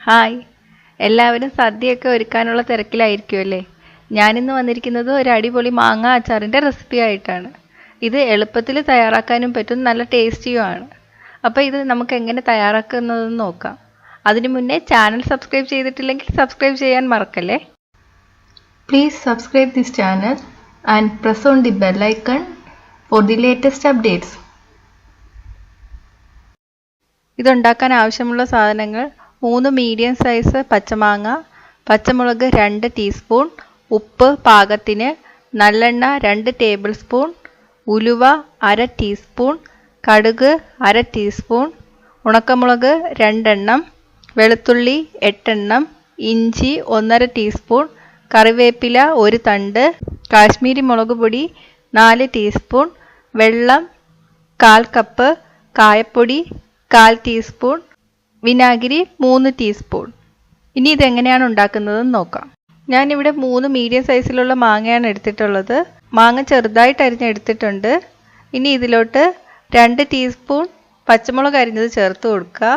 Hi, എല്ലാവരും സദ്യയൊക്കെ ഒരുക്കാനുള്ള തിരക്കിലായിരിക്കുമല്ലേ? ഞാനിന്ന് വന്നിരിക്കുന്നത് ഒരു അടിപൊളി മാങ്ങ അച്ചാറിൻ്റെ റെസിപ്പി ആയിട്ടാണ്. ഇത് എളുപ്പത്തിൽ തയ്യാറാക്കാനും പറ്റും, നല്ല ടേസ്റ്റിയുമാണ്. അപ്പോൾ ഇത് നമുക്ക് എങ്ങനെ തയ്യാറാക്കുന്നതെന്ന് നോക്കാം. അതിനു മുന്നേ ചാനൽ സബ്സ്ക്രൈബ് ചെയ്തിട്ടില്ലെങ്കിൽ സബ്സ്ക്രൈബ് ചെയ്യാൻ മറക്കല്ലേ. Please subscribe this channel and press on the bell icon for the latest updates. ഇതുണ്ടാക്കാൻ ആവശ്യമുള്ള സാധനങ്ങൾ: 3 മീഡിയം സൈസ് പച്ചമാങ്ങ, പച്ചമുളക് 2 ടീസ്പൂൺ, ഉപ്പ് പാകത്തിന്, നല്ലെണ്ണ 2 ടേബിൾ സ്പൂൺ, ഉലുവ 1/2 ടീസ്പൂൺ, കടുക് 1/2 ടീസ്പൂൺ, ഉണക്കമുളക് 2 എണ്ണം, വെളുത്തുള്ളി 8 എണ്ണം, ഇഞ്ചി 1/2 ടീസ്പൂൺ, കറിവേപ്പില 1 തണ്ട്, കാശ്മീരി മുളക് പൊടി 4 ടീസ്പൂൺ, വെള്ളം 1/4 കപ്പ്, കായപ്പൊടി 1/4 ടീസ്പൂൺ, വിനാഗിരി 3 ടീസ്പൂൺ. ഇനി ഇതെങ്ങനെയാണ് ഉണ്ടാക്കുന്നതെന്ന് നോക്കാം. ഞാനിവിടെ 3 മീഡിയം സൈസിലുള്ള മാങ്ങയാണ് എടുത്തിട്ടുള്ളത്. മാങ്ങ ചെറുതായിട്ട് അരിഞ്ഞെടുത്തിട്ടുണ്ട്. ഇനി ഇതിലോട്ട് 2 ടീസ്പൂൺ പച്ചമുളക് അരിഞ്ഞത് ചേർത്ത് കൊടുക്കുക.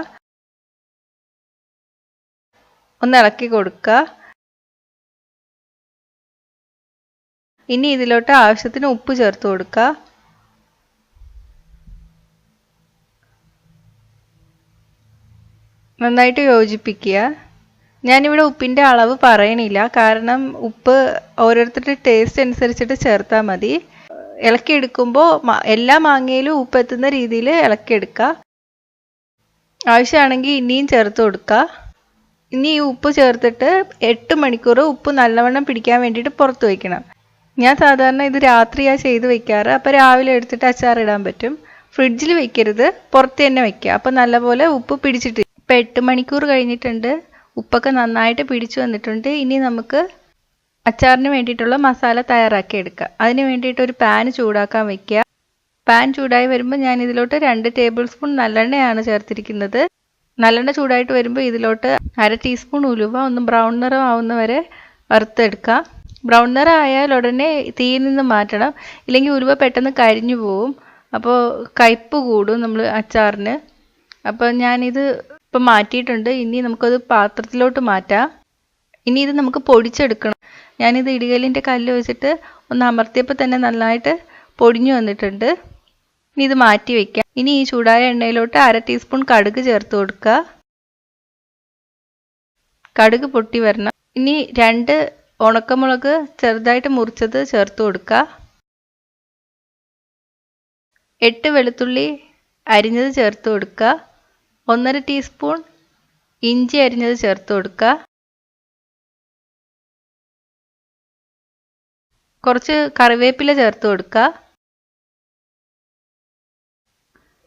ഒന്ന് ഇളക്കി കൊടുക്കുക. ഇനി ഇതിലോട്ട് ആവശ്യത്തിന് ഉപ്പ് ചേർത്ത് കൊടുക്കുക. നന്നായിട്ട് യോജിപ്പിക്കുക. ഞാനിവിടെ ഉപ്പിൻ്റെ അളവ് പറയണില്ല, കാരണം ഉപ്പ് ഓരോരുത്തരുടെ ടേസ്റ്റ് അനുസരിച്ചിട്ട് ചേർത്താൽ മതി. ഇളക്കിയെടുക്കുമ്പോൾ എല്ലാ മാങ്ങയിലും ഉപ്പ് എത്തുന്ന രീതിയിൽ ഇളക്കിയെടുക്കുക. ആവശ്യമാണെങ്കിൽ ഇനിയും ചേർത്ത് കൊടുക്കുക. ഇനി ഈ ഉപ്പ് ചേർത്തിട്ട് 8 മണിക്കൂർ ഉപ്പ് നല്ലവണ്ണം പിടിക്കാൻ വേണ്ടിയിട്ട് പുറത്ത് വയ്ക്കണം. ഞാൻ സാധാരണ ഇത് രാത്രിയാണ് ചെയ്ത് വെക്കാറ്. അപ്പോൾ രാവിലെ എടുത്തിട്ട് അച്ചാറിടാൻ പറ്റും. ഫ്രിഡ്ജിൽ വെക്കരുത്, പുറത്ത് തന്നെ വയ്ക്കുക. അപ്പോൾ നല്ലപോലെ ഉപ്പ് പിടിച്ചിട്ട്. ഇപ്പോൾ 8 മണിക്കൂർ കഴിഞ്ഞിട്ടുണ്ട്. ഉപ്പൊക്കെ നന്നായിട്ട് പിടിച്ചു വന്നിട്ടുണ്ട്. ഇനി നമുക്ക് അച്ചാറിന് വേണ്ടിയിട്ടുള്ള മസാല തയ്യാറാക്കി എടുക്കാം. അതിന് വേണ്ടിയിട്ട് ഒരു പാൻ ചൂടാക്കാൻ വയ്ക്കുക. പാൻ ചൂടായി വരുമ്പോൾ ഞാൻ ഇതിലോട്ട് 2 ടേബിൾ സ്പൂൺ നല്ലെണ്ണയാണ് ചേർത്തിരിക്കുന്നത്. നല്ലെണ്ണ ചൂടായിട്ട് വരുമ്പോൾ ഇതിലോട്ട് 1/2 ടീസ്പൂൺ ഉലുവ ഒന്ന് ബ്രൗൺ നിറം ആവുന്നവരെ വറുത്തെടുക്കുക. ബ്രൗൺ നിറം ആയാൽ ഉടനെ തീയിൽ നിന്ന് മാറ്റണം, ഇല്ലെങ്കിൽ ഉലുവ പെട്ടെന്ന് കരിഞ്ഞു പോവും. അപ്പോൾ കയ്പ്പ് കൂടും നമ്മൾ അച്ചാറിന്. അപ്പോൾ ഞാനിത് ഇപ്പം മാറ്റിയിട്ടുണ്ട്. ഇനി നമുക്കത് പാത്രത്തിലോട്ട് മാറ്റാം. ഇനി ഇത് നമുക്ക് പൊടിച്ചെടുക്കണം. ഞാനിത് ഇടികല്ലിൻ്റെ കല്ല് വെച്ചിട്ട് ഒന്ന് അമർത്തിയപ്പോൾ തന്നെ നന്നായിട്ട് പൊടിഞ്ഞു വന്നിട്ടുണ്ട്. ഇനി ഇത് മാറ്റി വയ്ക്കാം. ഇനി ഈ ചൂടായ എണ്ണയിലോട്ട് 1/2 ടീസ്പൂൺ കടുക് ചേർത്ത് കൊടുക്കുക. കടുക് പൊട്ടി വരണം. ഇനി 2 ഉണക്കമുളക് ചെറുതായിട്ട് മുറിച്ചത് ചേർത്ത് കൊടുക്കുക. 8 വെളുത്തുള്ളി അരിഞ്ഞത് ചേർത്ത് കൊടുക്കുക. 1/2 ടീസ്പൂൺ ഇഞ്ചി അരിഞ്ഞത് ചേർത്ത് കൊടുക്കുക. കുറച്ച് കറിവേപ്പില ചേർത്ത് കൊടുക്കുക.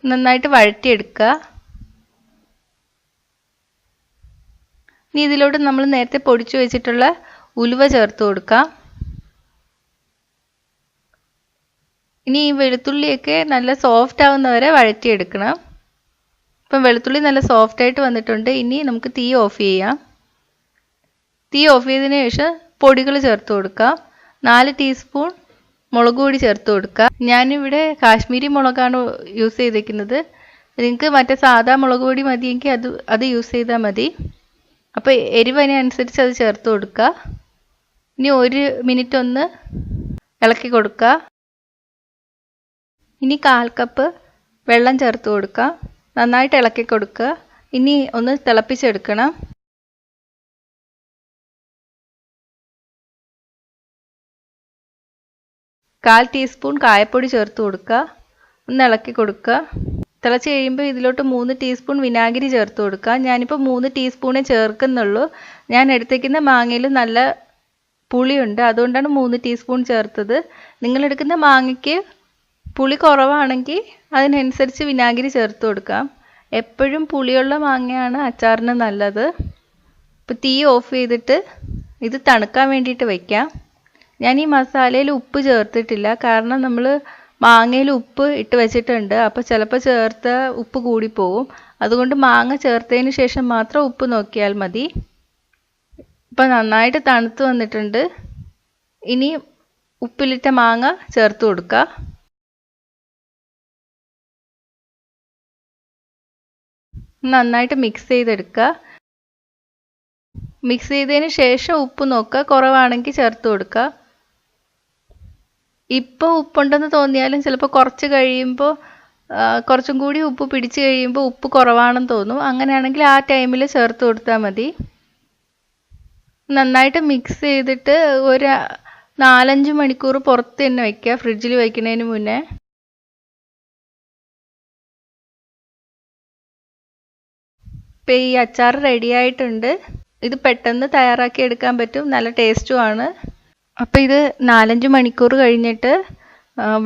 നന്നായിട്ട് വഴറ്റിയെടുക്കുക. ഇനി ഇതിലോട്ട് നമ്മൾ നേരത്തെ പൊടിച്ചു വെച്ചിട്ടുള്ള ഉലുവ ചേർത്ത് കൊടുക്കാം. ഇനി ഈ വെളുത്തുള്ളിയൊക്കെ നല്ല സോഫ്റ്റ് ആവുന്നവരെ വഴറ്റിയെടുക്കണം. ഇപ്പം വെളുത്തുള്ളി നല്ല സോഫ്റ്റ് ആയിട്ട് വന്നിട്ടുണ്ട്. ഇനി നമുക്ക് തീ ഓഫ് ചെയ്യാം. തീ ഓഫ് ചെയ്തതിന് ശേഷം പൊടികൾ ചേർത്ത് കൊടുക്കാം. 4 ടീസ്പൂൺ മുളക് പൊടി ചേർത്ത് കൊടുക്കുക. ഞാനിവിടെ കാശ്മീരി മുളകാണ് യൂസ് ചെയ്തിരിക്കുന്നത്. നിങ്ങൾക്ക് മറ്റേ സാധാ മുളക് പൊടി മതിയെങ്കിൽ അത് യൂസ് ചെയ്താൽ മതി. അപ്പോൾ എരിവതിനനുസരിച്ച് അത് ചേർത്ത് കൊടുക്കുക. ഇനി 1 മിനിറ്റ് ഒന്ന് ഇളക്കി കൊടുക്കുക. ഇനി 1/4 കപ്പ് വെള്ളം ചേർത്ത് കൊടുക്കുക. നന്നായിട്ട് ഇളക്കി കൊടുക്കുക. ഇനി ഒന്ന് തിളപ്പിച്ചെടുക്കണം. കാൽ ടീസ്പൂൺ കായപ്പൊടി ചേർത്ത് കൊടുക്കുക. ഒന്ന് ഇളക്കി കൊടുക്കുക. തിളച്ച് കഴിയുമ്പോൾ ഇതിലോട്ട് 3 ടീസ്പൂൺ വിനാഗിരി ചേർത്ത് കൊടുക്കുക. ഞാനിപ്പോൾ 3 ടീസ്പൂണേ ചേർക്കുന്നുള്ളൂ. ഞാൻ എടുത്തേക്കുന്ന മാങ്ങയിൽ നല്ല പുളിയുണ്ട്, അതുകൊണ്ടാണ് 3 ടീസ്പൂൺ ചേർത്തത്. നിങ്ങളെടുക്കുന്ന മാങ്ങയ്ക്ക് പുളി കുറവാണെങ്കിൽ അതിനനുസരിച്ച് വിനാഗിരി ചേർത്ത് കൊടുക്കാം. എപ്പോഴും പുളിയുള്ള മാങ്ങയാണ് അച്ചാറിന് നല്ലത്. ഇപ്പോൾ തീ ഓഫ് ചെയ്തിട്ട് ഇത് തണുക്കാൻ വേണ്ടിയിട്ട് വയ്ക്കാം. ഞാൻ ഈ മസാലയിൽ ഉപ്പ് ചേർത്തിട്ടില്ല, കാരണം നമ്മൾ മാങ്ങയിൽ ഉപ്പ് ഇട്ട് വെച്ചിട്ടുണ്ട്. അപ്പോൾ ചിലപ്പോൾ ചേർത്ത ഉപ്പ് കൂടിപ്പോവും. അതുകൊണ്ട് മാങ്ങ ചേർത്തതിന് ശേഷം മാത്രം ഉപ്പ് നോക്കിയാൽ മതി. ഇപ്പം നന്നായിട്ട് തണുത്ത് വന്നിട്ടുണ്ട്. ഇനി ഉപ്പിലിട്ട മാങ്ങ ചേർത്ത് കൊടുക്കുക. നന്നായിട്ട് മിക്സ് ചെയ്തെടുക്കുക. മിക്സ് ചെയ്തതിന് ശേഷം ഉപ്പ് നോക്കുക, കുറവാണെങ്കിൽ ചേർത്ത് കൊടുക്കുക. ഇപ്പോൾ ഉപ്പുണ്ടെന്ന് തോന്നിയാലും ചിലപ്പോൾ കുറച്ച് കഴിയുമ്പോൾ കുറച്ചും കൂടി ഉപ്പ് പിടിച്ച് കഴിയുമ്പോൾ ഉപ്പ് കുറവാണെന്ന് തോന്നും. അങ്ങനെയാണെങ്കിൽ ആ ടൈമിൽ ചേർത്ത് കൊടുത്താൽ മതി. നന്നായിട്ട് മിക്സ് ചെയ്തിട്ട് ഒരു 4-5 മണിക്കൂർ പുറത്ത് തന്നെ വയ്ക്കുക, ഫ്രിഡ്ജിൽ വയ്ക്കുന്നതിന് മുന്നേ. ഇപ്പം ഈ അച്ചാർ റെഡി ആയിട്ടുണ്ട്. ഇത് പെട്ടെന്ന് തയ്യാറാക്കി എടുക്കാൻ പറ്റും, നല്ല ടേസ്റ്റുമാണ്. അപ്പോൾ ഇത് 4-5 മണിക്കൂർ കഴിഞ്ഞിട്ട്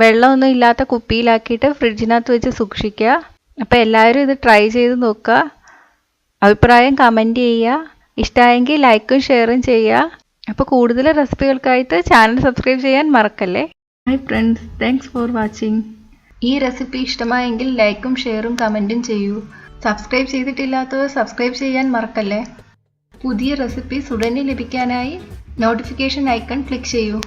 വെള്ളമൊന്നും ഇല്ലാത്ത കുപ്പിയിലാക്കിയിട്ട് ഫ്രിഡ്ജിനകത്ത് വെച്ച് സൂക്ഷിക്കുക. അപ്പോൾ എല്ലാവരും ഇത് ട്രൈ ചെയ്ത് നോക്കുക. അഭിപ്രായം കമൻറ്റ് ചെയ്യുക. ഇഷ്ടമായെങ്കിൽ ലൈക്കും ഷെയറും ചെയ്യുക. അപ്പോൾ കൂടുതൽ റെസിപ്പികൾക്കായിട്ട് ചാനൽ സബ്സ്ക്രൈബ് ചെയ്യാൻ മറക്കല്ലേ. Hi friends, thanks for watching. ഈ റെസിപ്പി ഇഷ്ടമായെങ്കിൽ ലൈക്കും ഷെയറും കമൻറ്റും ചെയ്യൂ. സബ്സ്ക്രൈബ് ചെയ്തിട്ടില്ലാത്തവർ സബ്സ്ക്രൈബ് ചെയ്യാൻ മറക്കല്ലേ. പുതിയ റെസിപ്പീസ് ഉടനെ ലഭിക്കാനായി നോട്ടിഫിക്കേഷൻ ഐക്കൺ ക്ലിക്ക് ചെയ്യൂ.